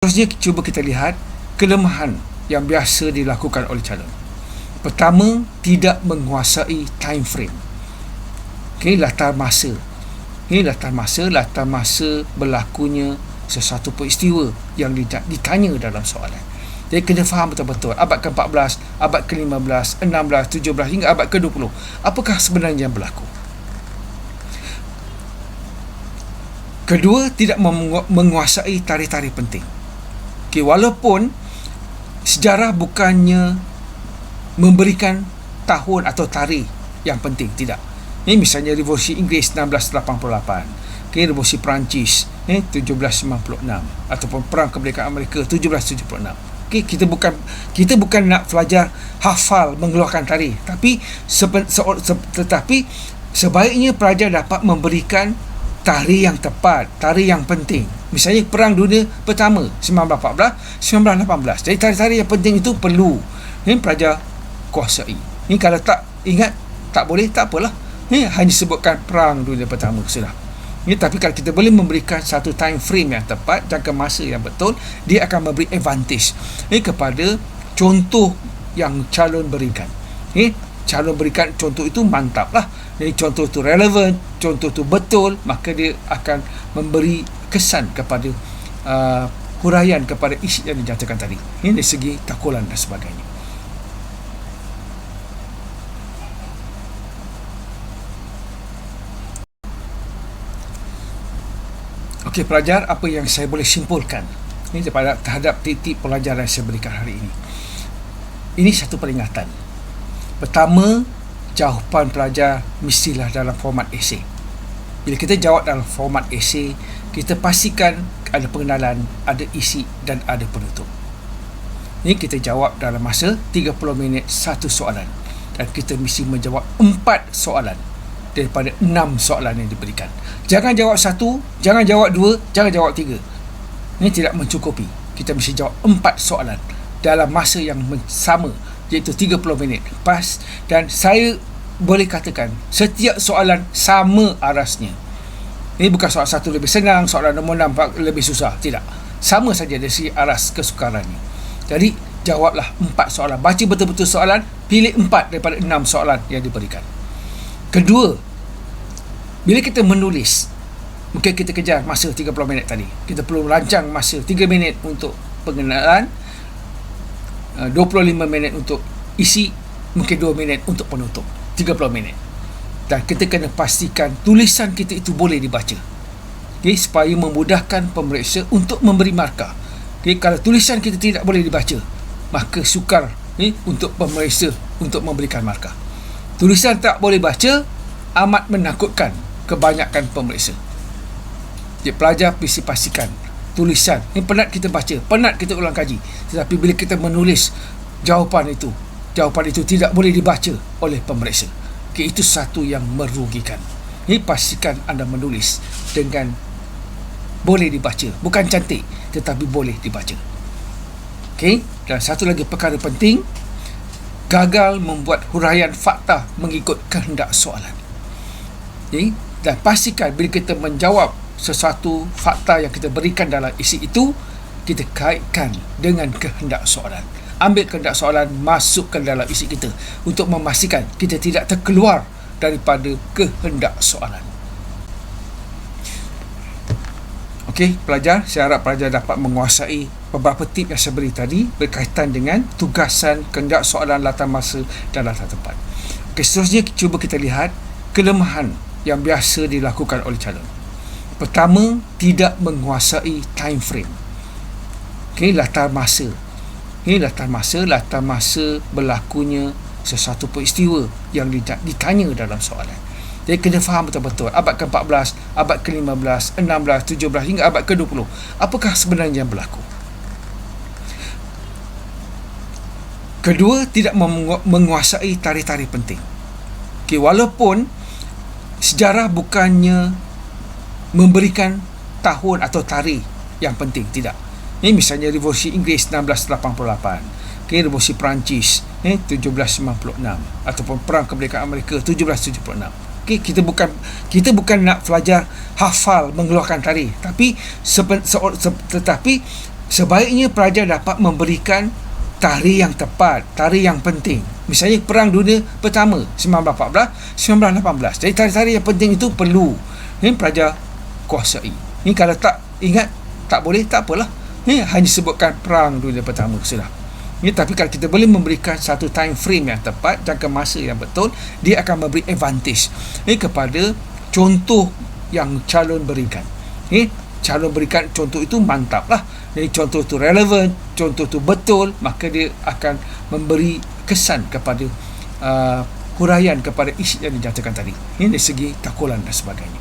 Seterusnya cuba kita lihat kelemahan yang biasa dilakukan oleh calon. Pertama, tidak menguasai time frame. Latar masa. Latar masa berlakunya sesuatu peristiwa yang ditanya dalam soalan. Jadi kena faham betul-betul abad ke-14, abad ke-15, 16, 17 hingga abad ke-20. Apakah sebenarnya yang berlaku? Kedua, tidak menguasai tarikh-tarikh penting. Walaupun sejarah bukannya memberikan tahun atau tarikh yang penting, tidak. Ini misalnya Revolusi Inggeris 1688, Revolusi Perancis 1796, ataupun Perang Kemerdekaan Amerika 1776. Kita bukan nak pelajar hafal mengeluarkan tarikh, tetapi sebaiknya pelajar dapat memberikan tarikh yang tepat, tarikh yang penting. Misalnya Perang Dunia Pertama 1914, 1918. Jadi tarikh-tarikh yang penting itu perlu pelajar kuasai. Ini kalau tak ingat, tak boleh, tak apalah. Hanya sebutkan Perang Dunia Pertama sudah. Tapi kalau kita boleh memberikan satu time frame yang tepat, jangka masa yang betul, dia akan memberi advantage kepada contoh yang calon berikan. Calon berikan contoh itu mantap lah. Jadi contoh itu relevan, contoh itu betul, maka dia akan memberi kesan kepada huraian kepada isi yang dinyatakan tadi. Ini dari segi takulan dan sebagainya. Okey pelajar, apa yang saya boleh simpulkan ini terhadap titik pelajaran yang saya berikan hari ini? Ini satu peringatan. Pertama, jawapan pelajar mestilah dalam format esei. Bila kita jawab dalam format esei, kita pastikan ada pengenalan, ada isi dan ada penutup. Ini kita jawab dalam masa 30 minit satu soalan, dan kita mesti menjawab 4 soalan daripada 6 soalan yang diberikan. Jangan jawab 1, jangan jawab 2, jangan jawab 3. Ini tidak mencukupi. Kita mesti jawab 4 soalan dalam masa yang sama, iaitu 30 minit pas. Dan saya boleh katakan setiap soalan sama arasnya. Ini bukan soalan 1 lebih senang, soalan nombor 6 lebih susah. Tidak. Sama saja dari segi aras kesukarannya. Jadi jawablah 4 soalan. Baca betul-betul soalan, pilih 4 daripada 6 soalan yang diberikan. Kedua, bila kita menulis, mungkin kita kejar masa 30 minit tadi. Kita perlu rancang masa 3 minit untuk pengenalan, 25 minit untuk isi, mungkin 2 minit untuk penutup. 30 minit. Dan kita kena pastikan tulisan kita itu boleh dibaca. Supaya memudahkan pemeriksa untuk memberi markah. Kalau tulisan kita tidak boleh dibaca, maka sukar untuk pemeriksa untuk memberikan markah. Tulisan tak boleh baca amat menakutkan kebanyakan pemeriksa. Jadi pelajar mesti pastikan tulisan ini penat kita baca, penat kita ulang kaji, tetapi bila kita menulis jawapan itu tidak boleh dibaca oleh pemeriksa. Itu satu yang merugikan. Ini pastikan anda menulis dengan boleh dibaca, bukan cantik tetapi boleh dibaca. Dan satu lagi perkara penting, gagal membuat huraian fakta mengikut kehendak soalan. Dan pastikan bila kita menjawab sesuatu fakta yang kita berikan dalam isi itu, kita kaitkan dengan kehendak soalan. Ambil kehendak soalan, masukkan dalam isi kita untuk memastikan kita tidak terkeluar daripada kehendak soalan. Okey, pelajar, saya harap pelajar dapat menguasai beberapa tip yang saya beri tadi berkaitan dengan tugasan, kehendak soalan, latar masa dan latar tempat. Okey, seterusnya cuba kita lihat kelemahan yang biasa dilakukan oleh calon. Pertama, tidak menguasai time frame. Latar masa. Latar masa berlakunya sesuatu peristiwa yang ditanya dalam soalan. Jadi kena faham betul-betul abad ke-14, abad ke-15, 16, 17 hingga abad ke-20. Apakah sebenarnya yang berlaku? Kedua, tidak menguasai tarikh-tarikh penting. Walaupun sejarah bukannya memberikan tahun atau tarikh yang penting, tidak. Ini misalnya Revolusi Inggeris 1688, Revolusi Perancis 1796, ataupun Perang Kemerdekaan Amerika 1776. Kita bukan nak pelajar hafal mengeluarkan tarikh, tetapi sebaiknya pelajar dapat memberikan tarikh yang tepat, tarikh yang penting. Misalnya Perang Dunia Pertama 1914, 1918. Jadi tarikh-tarikh yang penting itu perlu pelajar kuasai. Kalau tak ingat, tak boleh, tak apalah. Hanya sebutkan Perang Dunia Pertama sudah. Tapi kalau kita boleh memberikan satu time frame yang tepat, jangka masa yang betul, dia akan memberi advantage kepada contoh yang calon berikan. Calon berikan contoh itu mantap lah. Jadi contoh itu relevan, contoh itu betul, maka dia akan memberi kesan kepada huraian kepada isi yang dinyatakan tadi. Ini dari segi takulan dan sebagainya.